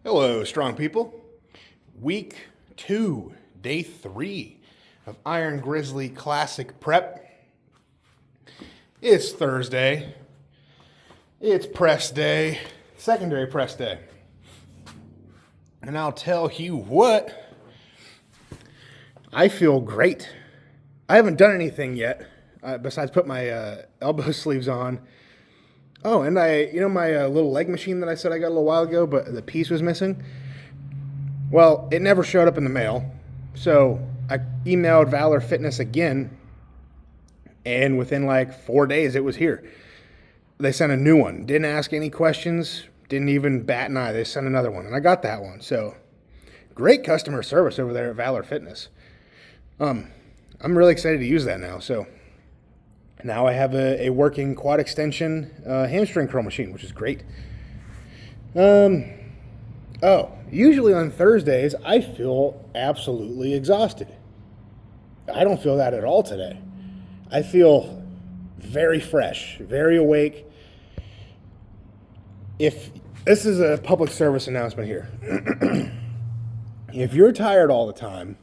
Hello, strong people. Week 2, day 3 of Iron Grizzly Classic Prep. It's Thursday. It's press day, secondary press day. And I'll tell you what, I feel great. I haven't done anything yet besides put my elbow sleeves on. Oh, and my little leg machine that I said I got a little while ago, but the piece was missing. Well, it never showed up in the mail. So I emailed Valor Fitness again, and within like 4 days, it was here. They sent a new one. Didn't ask any questions. Didn't even bat an eye. They sent another one, and I got that one. So great customer service over there at Valor Fitness. I'm really excited to use that now. So now I have a working quad extension hamstring curl machine, which is great. Usually on Thursdays, I feel absolutely exhausted. I don't feel that at all today. I feel very fresh, very awake. If this is a public service announcement here, if you're tired all the time,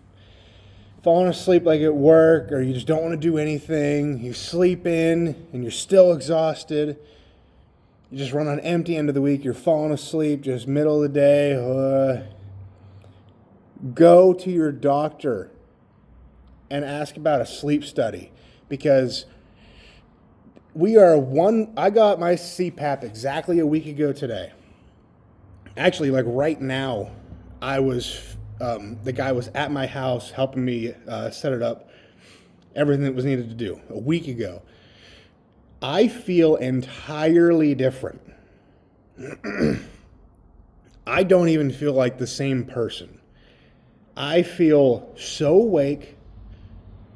falling asleep like at work, or you just don't want to do anything, you sleep in and you're still exhausted, you just run on empty end of the week, you're falling asleep just middle of the day, go to your doctor and ask about a sleep study, because I got my CPAP exactly a week ago today. Actually, like right now, the guy was at my house helping me set it up, everything that was needed to do a week ago. I feel entirely different. I don't even feel like the same person. I feel so awake,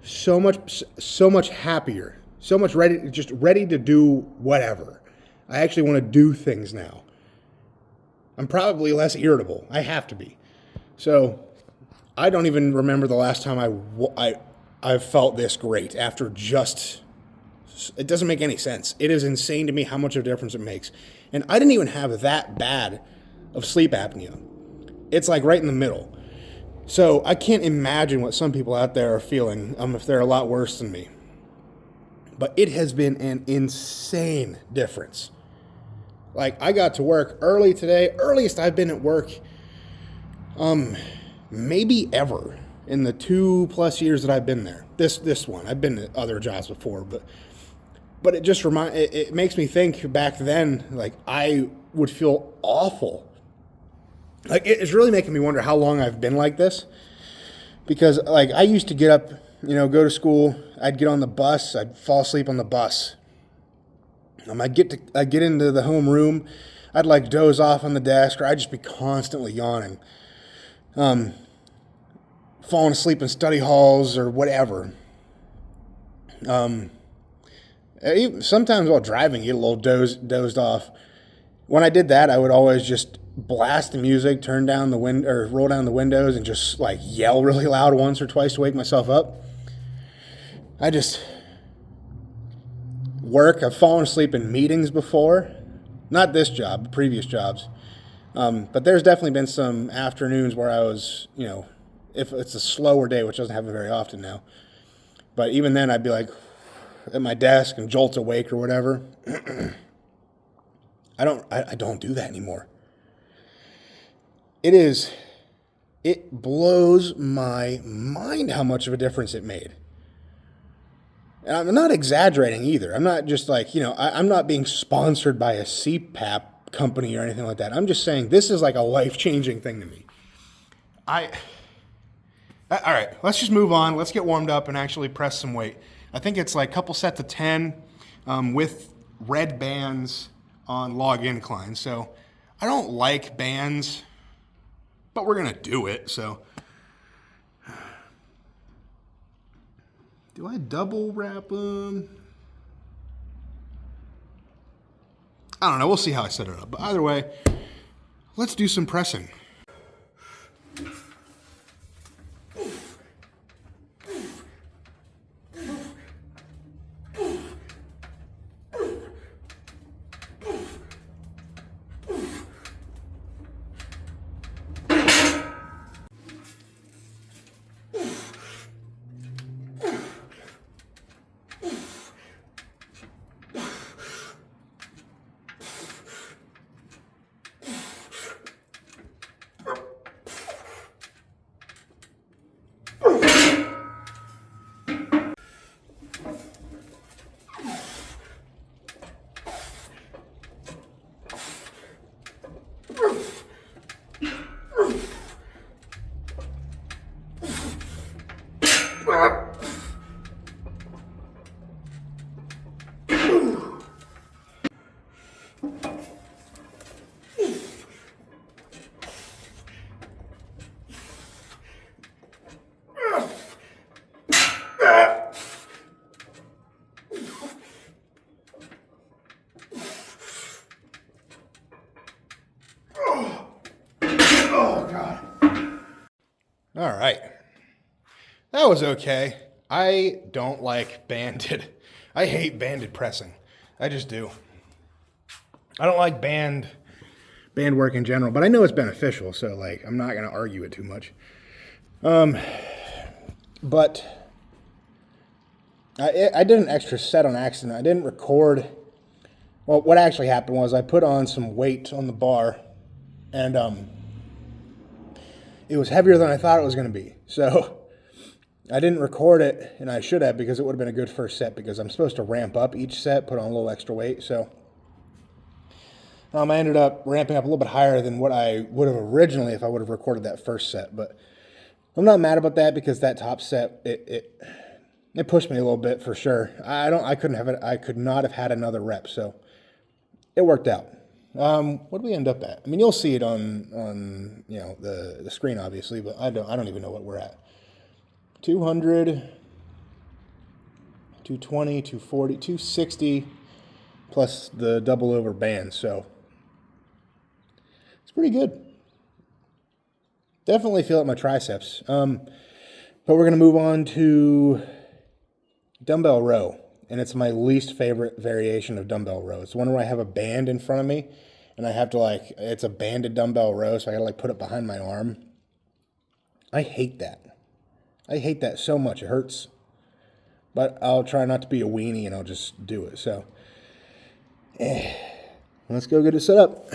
so much happier, so much ready to do whatever. I actually want to do things now. I'm probably less irritable. I have to be. So I don't even remember the last time I felt this great after it doesn't make any sense. It is insane to me how much of a difference it makes. And I didn't even have that bad of sleep apnea. It's like right in the middle. So I can't imagine what some people out there are feeling if they're a lot worse than me. But it has been an insane difference. Like, I got to work early today, earliest I've been at work maybe ever in the 2+ years that I've been there. This one, I've been at other jobs before, but it just it makes me think back then, like, I would feel awful. Like, it's really making me wonder how long I've been like this, because like I used to get up, go to school, I'd get on the bus, I'd fall asleep on the bus. I'd get into the home room, I'd like doze off on the desk, or I'd just be constantly yawning. Falling asleep in study halls or whatever. Sometimes while driving, get a little dozed off. When I did that, I would always just blast the music, turn down the window, or roll down the windows, and just like yell really loud once or twice to wake myself up. I've fallen asleep in meetings before. Not this job, but previous jobs. But there's definitely been some afternoons where I was, if it's a slower day, which doesn't happen very often now. But even then, I'd be like at my desk and jolt awake or whatever. I don't do that anymore. It blows my mind how much of a difference it made. And I'm not exaggerating either. I'm not just like, I'm not being sponsored by a CPAP company or anything like that. I'm just saying this is like a life-changing thing to me. All right, let's just move on. Let's get warmed up and actually press some weight. I think it's like a couple sets of 10 with red bands on log incline. So I don't like bands, but we're going to do it. So do I double wrap them? I don't know. We'll see how I set it up. But either way, let's do some pressing. God. All right. That was okay. I don't like banded. I hate banded pressing. I just do. I don't like band work in general, but I know it's beneficial, so like I'm not going to argue it too much. But I did an extra set on accident. I didn't record. Well, what actually happened was I put on some weight on the bar, and it was heavier than I thought it was going to be. So I didn't record it, and I should have, because it would have been a good first set, because I'm supposed to ramp up each set, put on a little extra weight. So I ended up ramping up a little bit higher than what I would have originally if I would have recorded that first set. But I'm not mad about that, because that top set, it pushed me a little bit for sure. I could not have had another rep, so it worked out. What did we end up at? I mean, you'll see it on the screen, obviously, but I don't even know what we're at. 200, 220, 240, 260, plus the double over band, so it's pretty good. Definitely feel it in my triceps. But we're going to move on to dumbbell row, and it's my least favorite variation of dumbbell row. It's one where I have a band in front of me, and I have to it's a banded dumbbell row, so I got to put it behind my arm. I hate that. I hate that so much. It hurts. But I'll try not to be a weenie, and I'll just do it. So, let's go get it set up.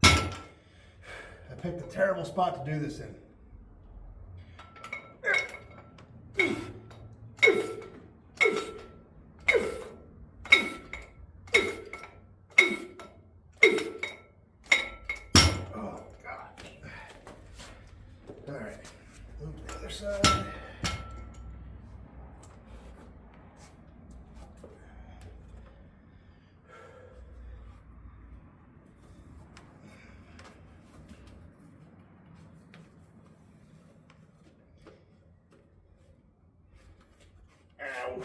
I picked a terrible spot to do this in. Side. Ow.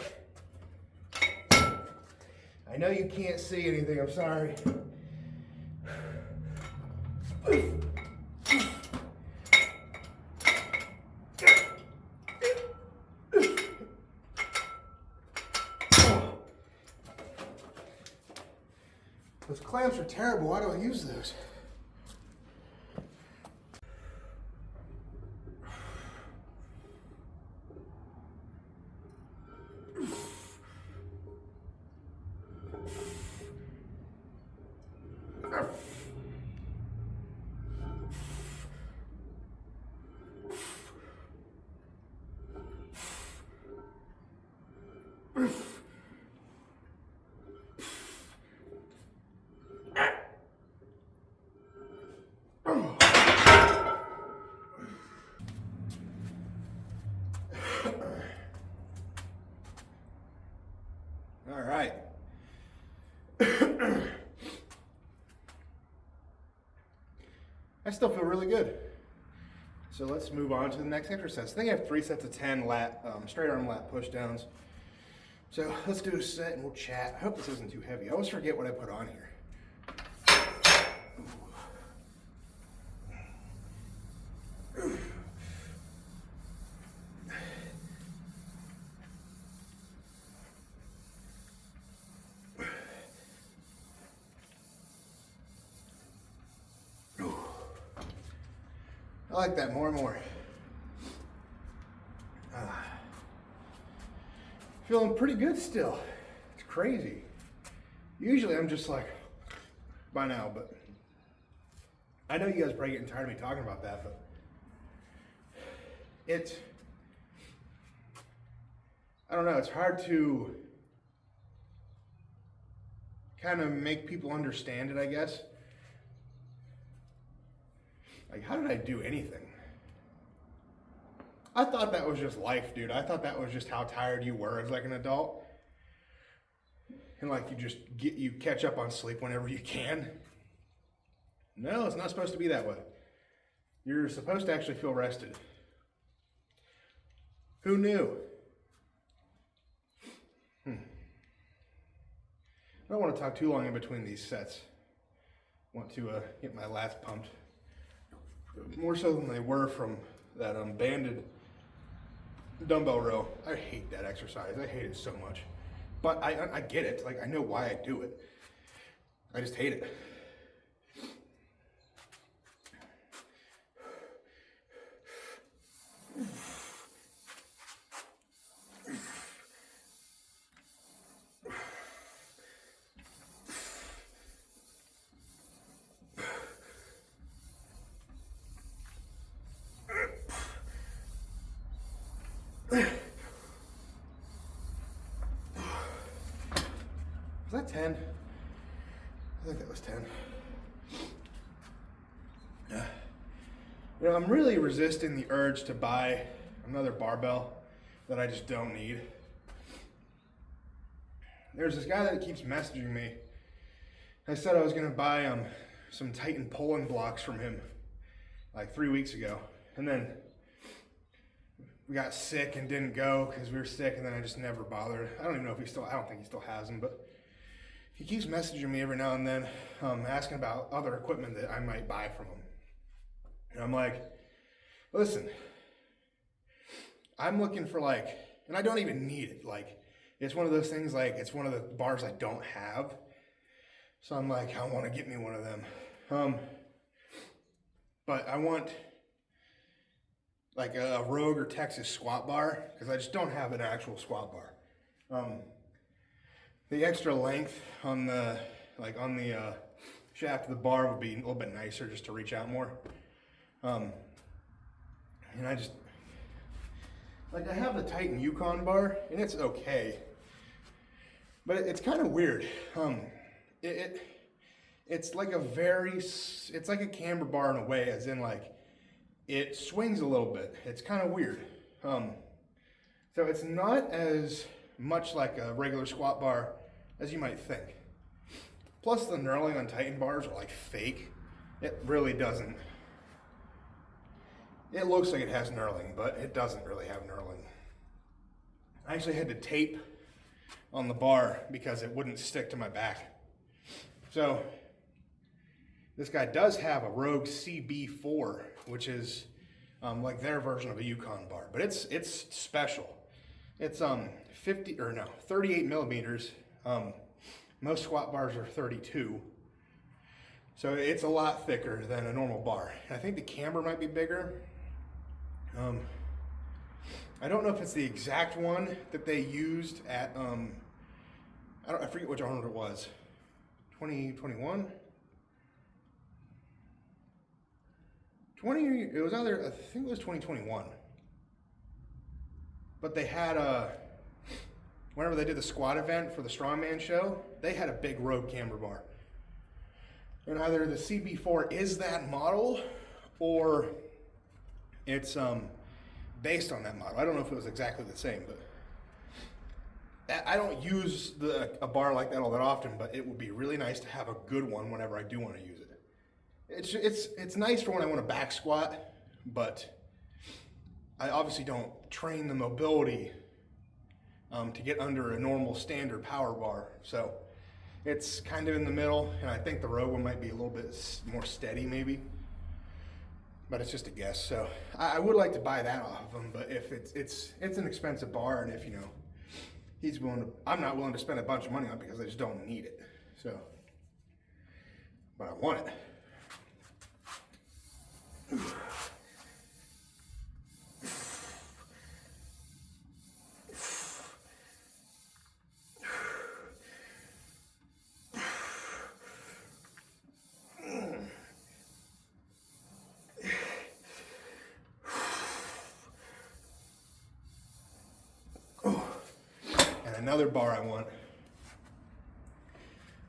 I know you can't see anything, I'm sorry. Those clamps are terrible. Why do I use those? All right. I still feel really good. So let's move on to the next exercise. I think I have 3 sets of 10 lat, straight arm lat push downs. So let's do a set and we'll chat. I hope this isn't too heavy. I always forget what I put on here. I like that more and more. Feeling pretty good still. It's crazy. Usually I'm just like, by now, but I know you guys are probably getting tired of me talking about that, but I don't know, it's hard to kind of make people understand it, I guess. Like, how did I do anything? I thought that was just life, dude. I thought that was just how tired you were as like an adult. And like you catch up on sleep whenever you can. No, it's not supposed to be that way. You're supposed to actually feel rested. Who knew? I don't want to talk too long in between these sets. I want to get my lats pumped. More so than they were from that banded dumbbell row. I hate that exercise. I hate it so much. But I get it. Like, I know why I do it. I just hate it. Was that 10? I think that was 10. You know, I'm really resisting the urge to buy another barbell that I just don't need. There's this guy that keeps messaging me. I said I was gonna buy some Titan pulling blocks from him like 3 weeks ago. And then we got sick and didn't go because we were sick, and then I just never bothered. I don't even know if I don't think he still has them, but he keeps messaging me every now and then, asking about other equipment that I might buy from him. And I'm like, listen, I'm looking for and I don't even need it. Like, it's one of those things, like, it's one of the bars I don't have. So I'm like, I want to get me one of them. But I want like a Rogue or Texas squat bar, because I just don't have an actual squat bar. The extra length on the shaft of the bar would be a little bit nicer, just to reach out more. And I just, I have the Titan Yukon bar, and it's okay, but it's kind of weird. It's like it's like a camber bar in a way, as in it swings a little bit. It's kind of weird. So it's not as much like a regular squat bar as you might think. Plus, the knurling on Titan bars are fake. It really doesn't. It looks like it has knurling, but it doesn't really have knurling. I actually had to tape on the bar because it wouldn't stick to my back. So this guy does have a Rogue CB4, which is like their version of a Yukon bar, but it's special. It's 38 millimeters. Most squat bars are 32. So it's a lot thicker than a normal bar. And I think the camber might be bigger. I don't know if it's the exact one that they used at, I forget which Arnold it was. 2021? It was either, I think it was 2021. But they had whenever they did the squat event for the strongman show, they had a big Rogue camber bar. And either the CB4 is that model, or it's based on that model. I don't know if it was exactly the same, but I don't use a bar like that all that often, but it would be really nice to have a good one whenever I do want to use it. It's nice for when I want to back squat, but I obviously don't train the mobility to get under a normal standard power bar. So it's kind of in the middle, and I think the Rogue one might be a little bit more steady maybe, but it's just a guess. So I would like to buy that off of him, but if it's an expensive bar, and if he's willing to, I'm not willing to spend a bunch of money on it because I just don't need it. So, but I want it. Another bar I want.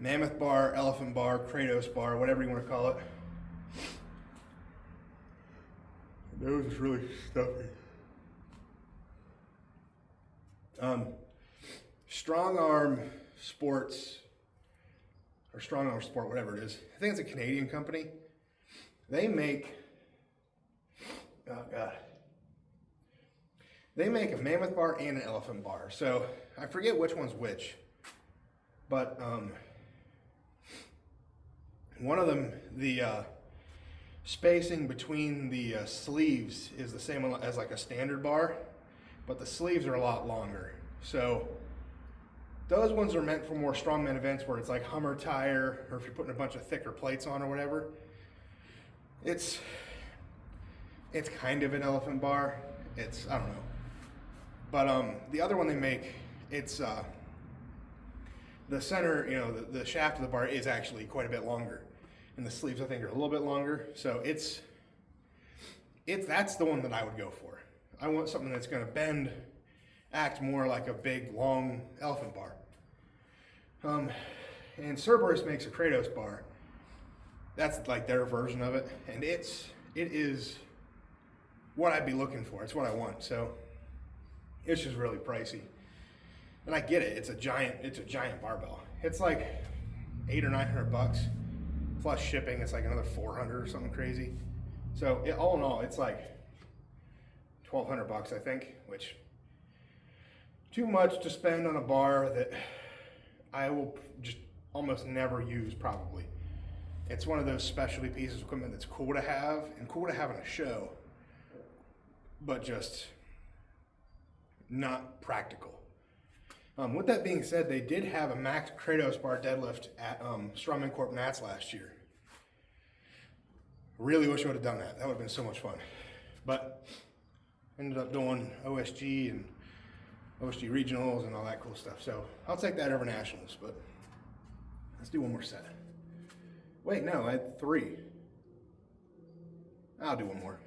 Mammoth bar, elephant bar, Kratos bar, whatever you want to call it. Nose is really stuffy. Strong Arm Sports, or Strong Arm Sport, whatever it is. I think it's a Canadian company. They make, oh God. They make a mammoth bar and an elephant bar. So I forget which one's which. But one of them, the spacing between the sleeves is the same as like a standard bar, but the sleeves are a lot longer. So those ones are meant for more strongman events where it's like Hummer tire, or if you're putting a bunch of thicker plates on or whatever. It's kind of an elephant bar. It's, I don't know. But the other one they make, it's the center, you know, the shaft of the bar is actually quite a bit longer, and the sleeves I think are a little bit longer. So that's the one that I would go for. I want something that's going to bend, act more like a big long elephant bar. And Cerberus makes a Kratos bar. That's like their version of it, and it is what I'd be looking for. It's what I want. So it's just really pricey, and I get it. It's a giant barbell. It's like $800 or $900 plus shipping. It's like another $400 or something crazy. So all in all, it's like $1,200, I think, which too much to spend on a bar that I will just almost never use probably. It's one of those specialty pieces of equipment that's cool to have and cool to have in a show, but just not practical. With that being said, they did have a max Kratos bar deadlift at Strongman Corp Nats last year. Really wish I would have done that. That would have been so much fun. But ended up doing OSG and OSG regionals and all that cool stuff. So I'll take that over nationals, but let's do one more set. Wait, no, I had 3. I'll do one more.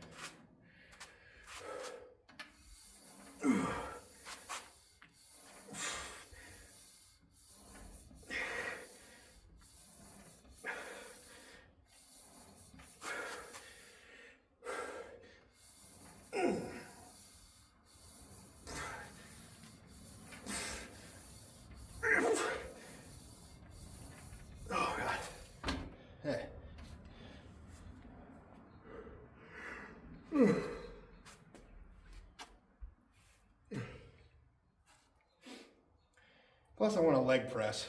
Plus I want a leg press,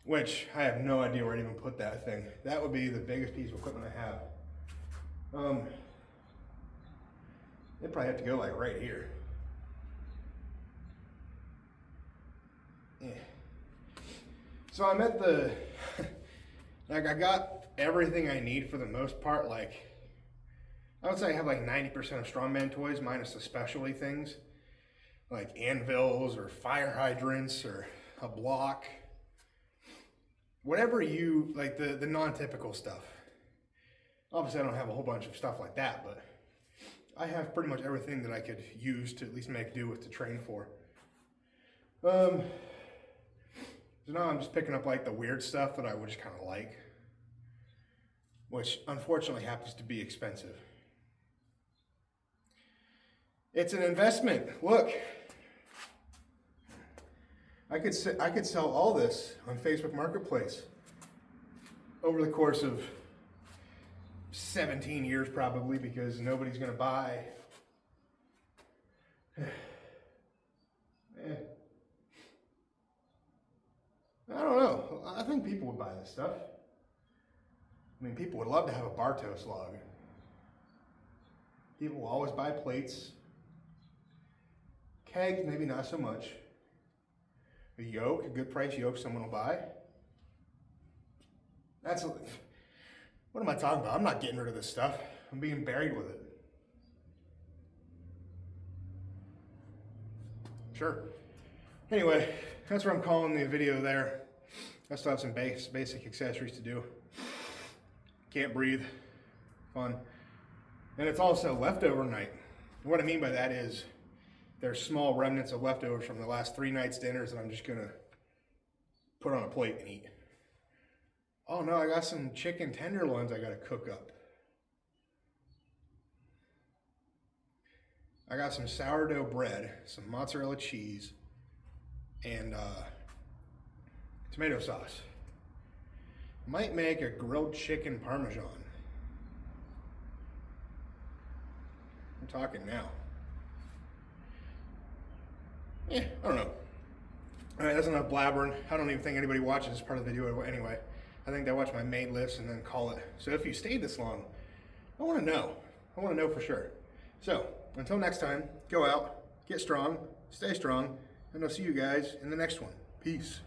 which I have no idea where to even put that thing. That would be the biggest piece of equipment I have. It'd probably have to go like right here. Yeah. So I'm at the, like I got everything I need for the most part. Like I would say I have like 90% of strongman toys minus the specialty things, like anvils or fire hydrants or a block. Whatever you, like the non-typical stuff. Obviously I don't have a whole bunch of stuff like that, but I have pretty much everything that I could use to at least make do with to train for. So now I'm just picking up like the weird stuff that I would just kind of like, which unfortunately happens to be expensive. It's an investment. Look, I could sell all this on Facebook Marketplace over the course of 17 years probably, because nobody's gonna buy. I don't know. I think people would buy this stuff. I mean, people would love to have a Bartos log. People will always buy plates. Kegs, maybe not so much. A yoke, a good price yoke someone will buy. What am I talking about? I'm not getting rid of this stuff. I'm being buried with it. Sure. Anyway, that's where I'm calling the video there. I still have some basic accessories to do. Can't breathe. Fun. And it's also leftover night. And what I mean by that is there's small remnants of leftovers from the last 3 nights' dinners that I'm just gonna put on a plate and eat. Oh no, I got some chicken tenderloins I gotta cook up. I got some sourdough bread, some mozzarella cheese, and tomato sauce. Might make a grilled chicken parmesan. I'm talking now. I don't know. All right, that's enough blabbering. I don't even think anybody watches this part of the video anyway. I think they watch my main lifts and then call it. So if you stayed this long, I want to know. I want to know for sure. So until next time, go out, get strong, stay strong, and I'll see you guys in the next one. Peace.